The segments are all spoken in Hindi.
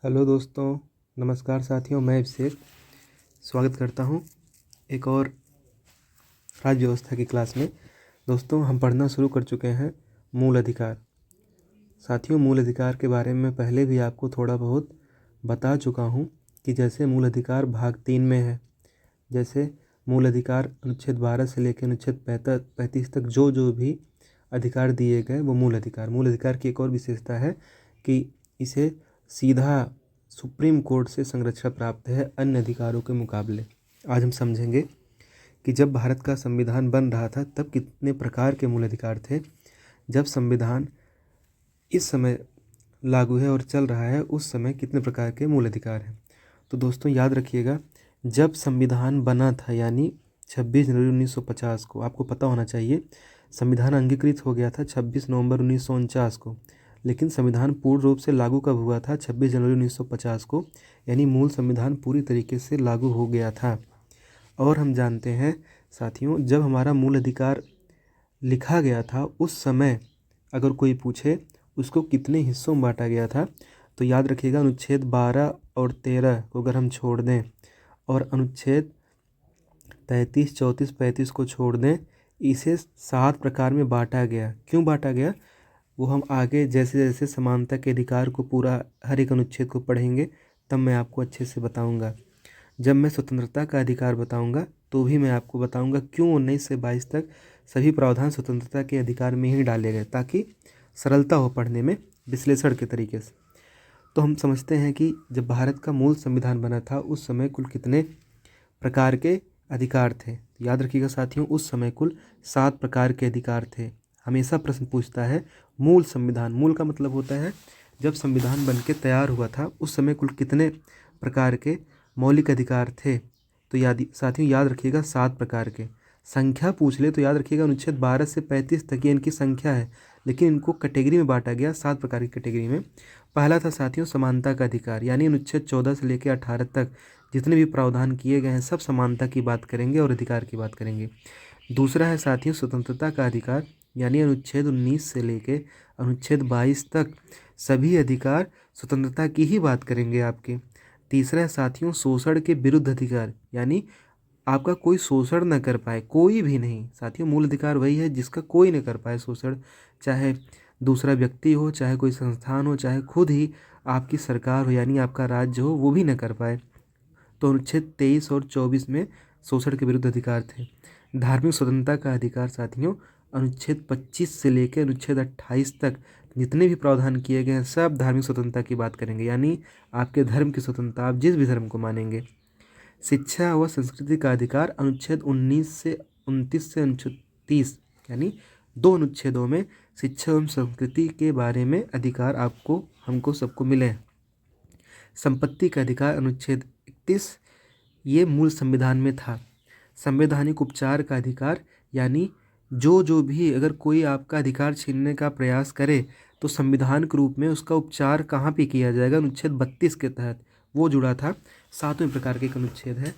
हेलो दोस्तों, नमस्कार साथियों। मैं अभिषेक स्वागत करता हूं एक और राज्य व्यवस्था की क्लास में। दोस्तों, हम पढ़ना शुरू कर चुके हैं मूल अधिकार। साथियों, मूल अधिकार के बारे में पहले भी आपको थोड़ा बहुत बता चुका हूं कि जैसे मूल अधिकार भाग 3 में है। जैसे मूल अधिकार अनुच्छेद 12 से लेकर अनुच्छेद 35 तक जो जो भी अधिकार दिए गए वो मूल अधिकार। मूल अधिकार की एक और विशेषता है कि इसे सीधा सुप्रीम कोर्ट से संरक्षण प्राप्त है अन्य अधिकारों के मुकाबले। आज हम समझेंगे कि जब भारत का संविधान बन रहा था तब कितने प्रकार के मूल अधिकार थे, जब संविधान इस समय लागू है और चल रहा है उस समय कितने प्रकार के मूल अधिकार हैं। तो दोस्तों याद रखिएगा, जब संविधान बना था यानी 26 जनवरी 1950 को, आपको पता होना चाहिए संविधान अंगीकृत हो गया था 26 नवंबर 1949 को, लेकिन संविधान पूर्ण रूप से लागू कब हुआ था? 26 जनवरी 1950 को, यानी मूल संविधान पूरी तरीके से लागू हो गया था। और हम जानते हैं साथियों, जब हमारा मूल अधिकार लिखा गया था उस समय अगर कोई पूछे उसको कितने हिस्सों में बांटा गया था, तो याद रखिएगा अनुच्छेद 12 और 13 को अगर हम छोड़ दें और अनुच्छेद 33, 34, 35 को छोड़ दें, इसे 7 प्रकार में बांटा गया। क्यों बांटा गया वो हम आगे जैसे जैसे समानता के अधिकार को पूरा हर एक अनुच्छेद को पढ़ेंगे तब मैं आपको अच्छे से बताऊंगा। जब मैं स्वतंत्रता का अधिकार बताऊंगा तो भी मैं आपको बताऊंगा क्यों 19 से 22 तक सभी प्रावधान स्वतंत्रता के अधिकार में ही डाले गए, ताकि सरलता हो पढ़ने में विश्लेषण के तरीके से। तो हम समझते हैं कि जब भारत का मूल संविधान बना था उस समय कुल कितने प्रकार के अधिकार थे। याद रखिएगा साथियों, उस समय कुल 7 प्रकार के अधिकार थे। हमेशा प्रश्न पूछता है मूल संविधान, मूल का मतलब होता है जब संविधान बनके तैयार हुआ था उस समय कुल कितने प्रकार के मौलिक अधिकार थे। तो साथियों याद रखिएगा 7 प्रकार के। संख्या पूछ ले तो याद रखिएगा अनुच्छेद 12 से 35 तक ये इनकी संख्या है, लेकिन इनको कैटेगरी में बांटा गया 7 प्रकार की कैटेगरी में। पहला था साथियों समानता का अधिकार, यानी अनुच्छेद 14 से लेकर 18 तक जितने भी प्रावधान किए गए हैं सब समानता की बात करेंगे और अधिकार की बात करेंगे। दूसरा है साथियों स्वतंत्रता का अधिकार, यानी अनुच्छेद 19 से लेकर अनुच्छेद 22 तक सभी अधिकार स्वतंत्रता की ही बात करेंगे आपके। तीसरा है साथियों शोषण के विरुद्ध अधिकार, यानी आपका कोई शोषण न कर पाए, कोई भी नहीं। साथियों मूल अधिकार वही है जिसका कोई न कर पाए शोषण, चाहे दूसरा व्यक्ति हो, चाहे कोई संस्थान हो, चाहे खुद ही आपकी सरकार हो यानी आपका राज्य हो, वो भी न कर पाए। तो अनुच्छेद 23 और 24 में शोषण के विरुद्ध अधिकार थे। धार्मिक स्वतंत्रता का अधिकार साथियों अनुच्छेद 25 से लेकर अनुच्छेद 28 तक जितने भी प्रावधान किए गए हैं सब धार्मिक स्वतंत्रता की बात करेंगे, यानी आपके धर्म की स्वतंत्रता, आप जिस भी धर्म को मानेंगे। शिक्षा व संस्कृति का अधिकार अनुच्छेद 19 से 29 से अनुच्छेद 30, यानी 2 अनुच्छेदों में शिक्षा एवं संस्कृति के बारे में अधिकार आपको हमको सबको मिले हैं। संपत्ति का अधिकार अनुच्छेद 31 ये मूल संविधान में था। संवैधानिक उपचार का अधिकार, यानी जो जो भी अगर कोई आपका अधिकार छीनने का प्रयास करे तो संविधान के रूप में उसका उपचार कहाँ पे किया जाएगा, अनुच्छेद 32 के तहत वो जुड़ा था। 7वें प्रकार के अनुच्छेद है।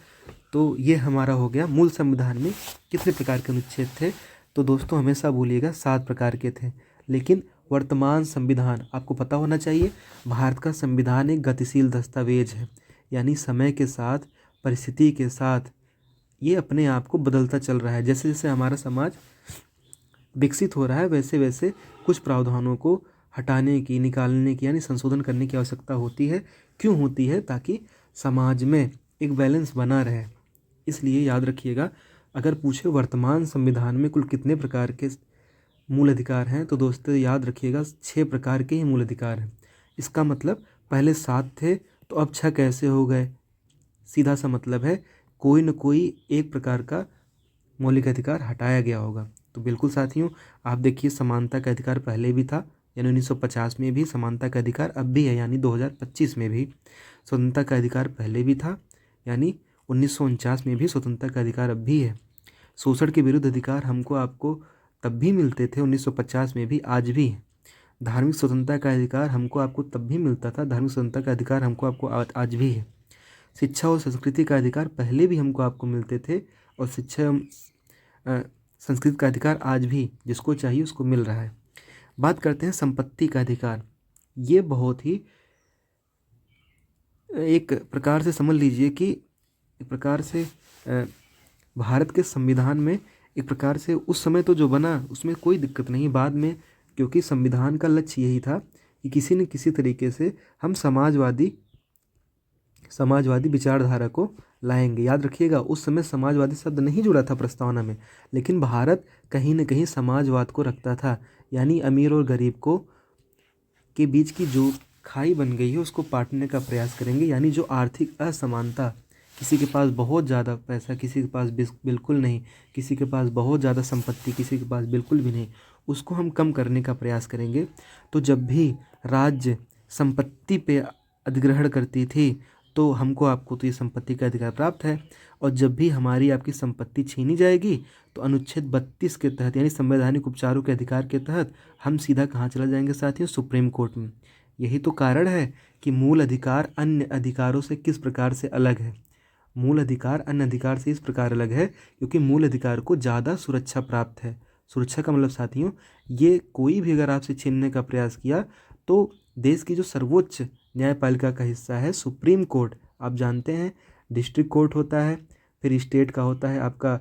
तो ये हमारा हो गया मूल संविधान में कितने प्रकार के अनुच्छेद थे। तो दोस्तों हमेशा भूलिएगा 7 प्रकार के थे, लेकिन वर्तमान संविधान आपको पता होना चाहिए भारत का संविधान एक गतिशील दस्तावेज है, यानी समय के साथ परिस्थिति के साथ ये अपने आप को बदलता चल रहा है। जैसे जैसे हमारा समाज विकसित हो रहा है वैसे वैसे कुछ प्रावधानों को हटाने की, निकालने की यानी संशोधन करने की आवश्यकता होती है। क्यों होती है? ताकि समाज में एक बैलेंस बना रहे। इसलिए याद रखिएगा, अगर पूछे वर्तमान संविधान में कुल कितने प्रकार के मूल अधिकार हैं तो दोस्तों याद रखिएगा 6 प्रकार के ही मूल अधिकार हैं। इसका मतलब पहले 7 थे तो अब 6 कैसे हो गए? सीधा सा मतलब है कोई न कोई एक प्रकार का मौलिक अधिकार हटाया गया होगा। तो बिल्कुल साथियों आप देखिए समानता का अधिकार पहले भी था यानी 1950 में भी, समानता का अधिकार अब भी है यानी 2025 में भी। स्वतंत्रता का अधिकार पहले भी था यानी 1949 में भी स्वतंत्रता का अधिकार अब भी है। शोषण के विरुद्ध अधिकार हमको आपको तब भी मिलते थे 1950 में भी, आज भी है। धार्मिक स्वतंत्रता का अधिकार हमको आपको तब भी मिलता था, धार्मिक स्वतंत्रता का अधिकार हमको आपको आज भी है। शिक्षा और संस्कृति का अधिकार पहले भी हमको आपको मिलते थे और शिक्षा एवं संस्कृति का अधिकार आज भी जिसको चाहिए उसको मिल रहा है। बात करते हैं संपत्ति का अधिकार। ये बहुत ही एक प्रकार से समझ लीजिए कि एक प्रकार से भारत के संविधान में एक प्रकार से उस समय तो जो बना उसमें कोई दिक्कत नहीं बाद में, क्योंकि संविधान का लक्ष्य यही था कि किसी न किसी तरीके से हम समाजवादी विचारधारा को लाएंगे। याद रखिएगा उस समय समाजवादी शब्द नहीं जुड़ा था प्रस्तावना में, लेकिन भारत कहीं न कहीं समाजवाद को रखता था, यानी अमीर और गरीब को के बीच की जो खाई बन गई है उसको पाटने का प्रयास करेंगे। यानी जो आर्थिक असमानता, किसी के पास बहुत ज़्यादा पैसा, किसी के पास बिल्कुल नहीं, किसी के पास बहुत ज़्यादा संपत्ति, किसी के पास बिल्कुल भी नहीं, उसको हम कम करने का प्रयास करेंगे। तो जब भी राज्य संपत्ति पे अधिग्रहण करती थी तो हमको आपको तो ये संपत्ति का अधिकार प्राप्त है, और जब भी हमारी आपकी संपत्ति छीनी जाएगी तो अनुच्छेद 32 के तहत यानी संवैधानिक उपचारों के अधिकार के तहत हम सीधा कहाँ चला जाएंगे साथियों? सुप्रीम कोर्ट में। यही तो कारण है कि मूल अधिकार अन्य अधिकारों से किस प्रकार से अलग है। मूल अधिकार अन्य अधिकार से इस प्रकार अलग है क्योंकि मूल अधिकार को ज़्यादा सुरक्षा प्राप्त है। सुरक्षा का मतलब साथियों, ये कोई भी अगर आपसे छीनने का प्रयास किया तो देश की जो सर्वोच्च न्यायपालिका का हिस्सा है सुप्रीम कोर्ट, आप जानते हैं डिस्ट्रिक्ट कोर्ट होता है, फिर स्टेट का होता है आपका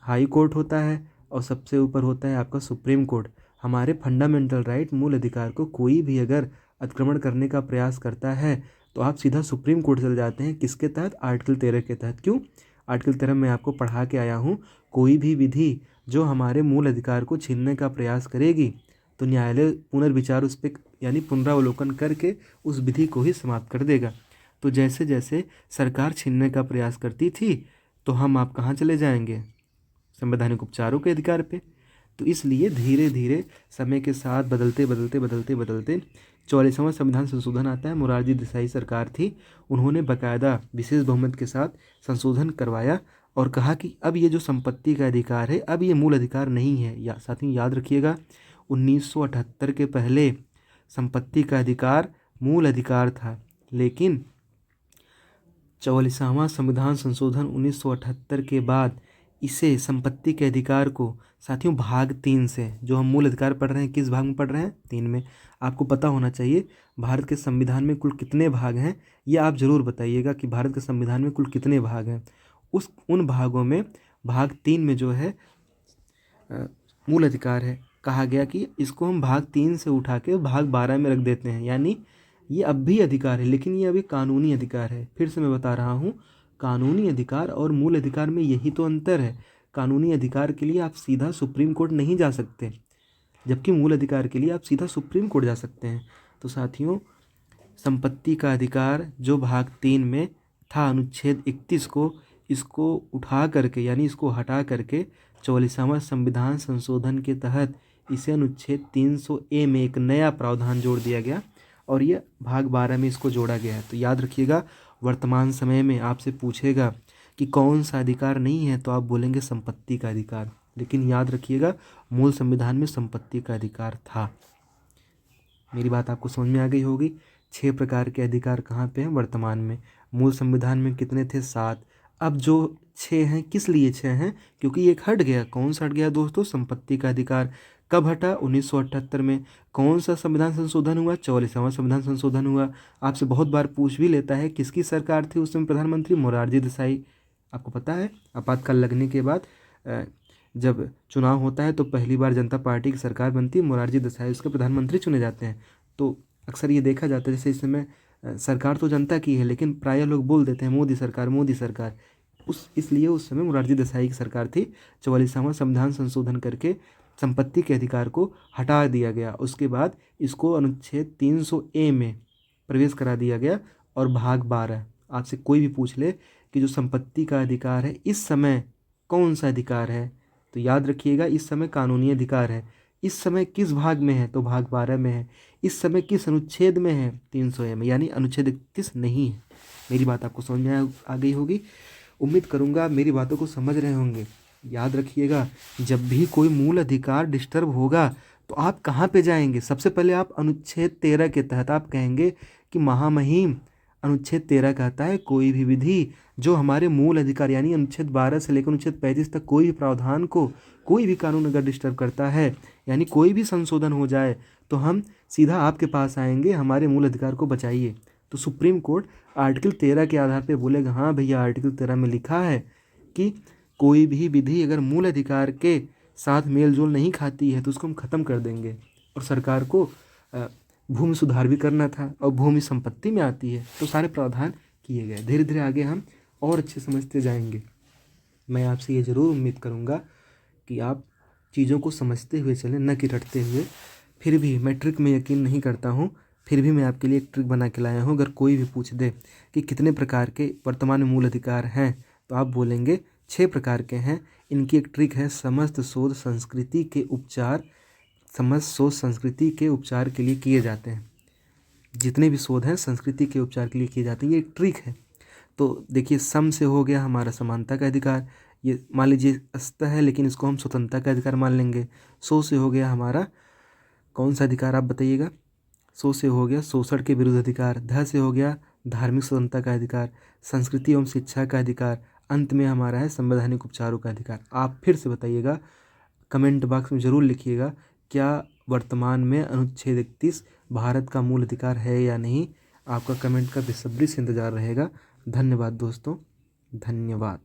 हाई कोर्ट होता है, और सबसे ऊपर होता है आपका सुप्रीम कोर्ट। हमारे फंडामेंटल राइट मूल अधिकार को कोई भी अगर अतिक्रमण करने का प्रयास करता है तो आप सीधा सुप्रीम कोर्ट चले जाते हैं। किसके तहत? आर्टिकल 13 के तहत। क्यों? आर्टिकल 13 में आपको पढ़ा के आया हूँ, कोई भी विधि जो हमारे मूल अधिकार को छीनने का प्रयास करेगी तो न्यायालय पुनर्विचार उस पर यानी पुनरावलोकन करके उस विधि को ही समाप्त कर देगा। तो जैसे जैसे सरकार छीनने का प्रयास करती थी तो हम आप कहाँ चले जाएंगे? संवैधानिक उपचारों के अधिकार पे। तो इसलिए धीरे धीरे समय के साथ बदलते 44वां संविधान संशोधन आता है। मोरारजी देसाई सरकार थी, उन्होंने बाकायदा विशेष बहुमत के साथ संशोधन करवाया और कहा कि अब ये जो संपत्ति का अधिकार है अब ये मूल अधिकार नहीं है। साथियों याद रखिएगा 1978 के पहले संपत्ति का अधिकार मूल अधिकार था, लेकिन 44वां संविधान संशोधन 1978 के बाद इसे संपत्ति के अधिकार को साथियों भाग 3 से, जो हम मूल अधिकार पढ़ रहे हैं किस भाग में पढ़ रहे हैं? 3 में। आपको पता होना चाहिए भारत के संविधान में कुल कितने भाग हैं, ये आप ज़रूर बताइएगा कि भारत के संविधान में कुल कितने भाग हैं। उन भागों में भाग 3 में जो है मूल अधिकार है, कहा गया कि इसको हम भाग 3 से उठा के भाग 12 में रख देते हैं। यानी ये अब भी अधिकार है, लेकिन ये अभी कानूनी अधिकार है। फिर से मैं बता रहा हूँ, कानूनी अधिकार और मूल अधिकार में यही तो अंतर है। कानूनी अधिकार के लिए आप सीधा सुप्रीम कोर्ट नहीं जा सकते, जबकि मूल अधिकार के लिए आप सीधा सुप्रीम कोर्ट जा सकते हैं। तो साथियों संपत्ति का अधिकार जो भाग 3 में था अनुच्छेद 31 को, इसको उठा करके यानी इसको हटा करके 44वां संविधान संशोधन के तहत इसे अनुच्छेद 300A में एक नया प्रावधान जोड़ दिया गया और ये भाग 12 में इसको जोड़ा गया है। तो याद रखिएगा वर्तमान समय में आपसे पूछेगा कि कौन सा अधिकार नहीं है तो आप बोलेंगे संपत्ति का अधिकार, लेकिन याद रखिएगा मूल संविधान में संपत्ति का अधिकार था। मेरी बात आपको समझ में आ गई होगी। 6 प्रकार के अधिकार कहाँ पे हैं वर्तमान में? मूल संविधान में कितने थे? 7। अब जो 6 हैं किस लिए 6 हैं? क्योंकि एक हट गया। कौन सा हट गया दोस्तों? संपत्ति का अधिकार। कब हटा? 1978 में। कौन सा संविधान संशोधन हुआ? 44वां संविधान संशोधन हुआ। आपसे बहुत बार पूछ भी लेता है किसकी सरकार थी उस समय प्रधानमंत्री? मोरारजी देसाई। आपको पता है आपातकाल लगने के बाद जब चुनाव होता है तो पहली बार जनता पार्टी की सरकार बनती है, मोरारजी देसाई उसके प्रधानमंत्री चुने जाते हैं। तो अक्सर ये देखा जाता है जैसे इस समय सरकार तो जनता की है लेकिन प्रायः लोग बोल देते हैं मोदी सरकार मोदी सरकार। इसलिए उस समय मोरारजी देसाई की सरकार थी। 44वां संविधान संशोधन करके संपत्ति के अधिकार को हटा दिया गया। उसके बाद इसको अनुच्छेद 300A में प्रवेश करा दिया गया और भाग 12। आपसे कोई भी पूछ ले कि जो संपत्ति का अधिकार है इस समय कौन सा अधिकार है, तो याद रखिएगा इस समय कानूनी अधिकार है। इस समय किस भाग में है? तो भाग 12 में है। इस समय किस अनुच्छेद में है? 300A में, यानी अनुच्छेद 31 नहीं है। मेरी बात आपको समझ में आ गई होगी। उम्मीद करूंगा मेरी बातों को समझ रहे होंगे। याद रखिएगा जब भी कोई मूल अधिकार डिस्टर्ब होगा तो आप कहाँ पे जाएंगे? सबसे पहले आप अनुच्छेद 13 के तहत आप कहेंगे कि महामहिम अनुच्छेद 13 कहता है कोई भी विधि जो हमारे मूल अधिकार यानी अनुच्छेद 12 से लेकर अनुच्छेद 35 तक कोई भी प्रावधान को कोई भी कानून अगर डिस्टर्ब करता है यानी कोई भी संशोधन हो जाए तो हम सीधा आपके पास आएंगे, हमारे मूल अधिकार को बचाइए। तो सुप्रीम कोर्ट आर्टिकल 13 के आधार पे बोलेगा हाँ भैया आर्टिकल 13 में लिखा है कि कोई भी विधि अगर मूल अधिकार के साथ मेल जोल नहीं खाती है तो उसको हम ख़त्म कर देंगे। और सरकार को भूमि सुधार भी करना था और भूमि संपत्ति में आती है, तो सारे प्रावधान किए गए। धीरे धीरे आगे हम और अच्छे समझते जाएंगे। मैं आपसे ये ज़रूर उम्मीद करूँगा कि आप चीज़ों को समझते हुए चलें, न कि रटते हुए। फिर भी मैं ट्रिक में यकीन नहीं करता हूँ, फिर भी मैं आपके लिए एक ट्रिक बना के लाया हूँ। अगर कोई भी पूछ दे कि कितने प्रकार के वर्तमान में मूल अधिकार हैं, तो आप बोलेंगे 6 प्रकार के हैं। इनकी एक ट्रिक है, समस्त शोध संस्कृति के उपचार के लिए किए जाते हैं। जितने भी शोध हैं संस्कृति के उपचार के लिए किए जाते हैं, ये एक ट्रिक है। तो देखिए, सम से हो गया हमारा समानता का अधिकार, ये मान लीजिए असत है लेकिन इसको हम स्वतंत्रता का अधिकार मान लेंगे। सो से हो गया हमारा कौन सा अधिकार, आप बताइएगा। सो से हो गया शोषण के विरुद्ध अधिकार। ध से हो गया धार्मिक स्वतंत्रता का अधिकार, संस्कृति एवं शिक्षा का अधिकार। अंत में हमारा है संवैधानिक उपचारों का अधिकार। आप फिर से बताइएगा, कमेंट बॉक्स में ज़रूर लिखिएगा, क्या वर्तमान में अनुच्छेद 31 भारत का मूल अधिकार है या नहीं। आपका कमेंट का बेसब्री से इंतज़ार रहेगा। धन्यवाद दोस्तों, धन्यवाद।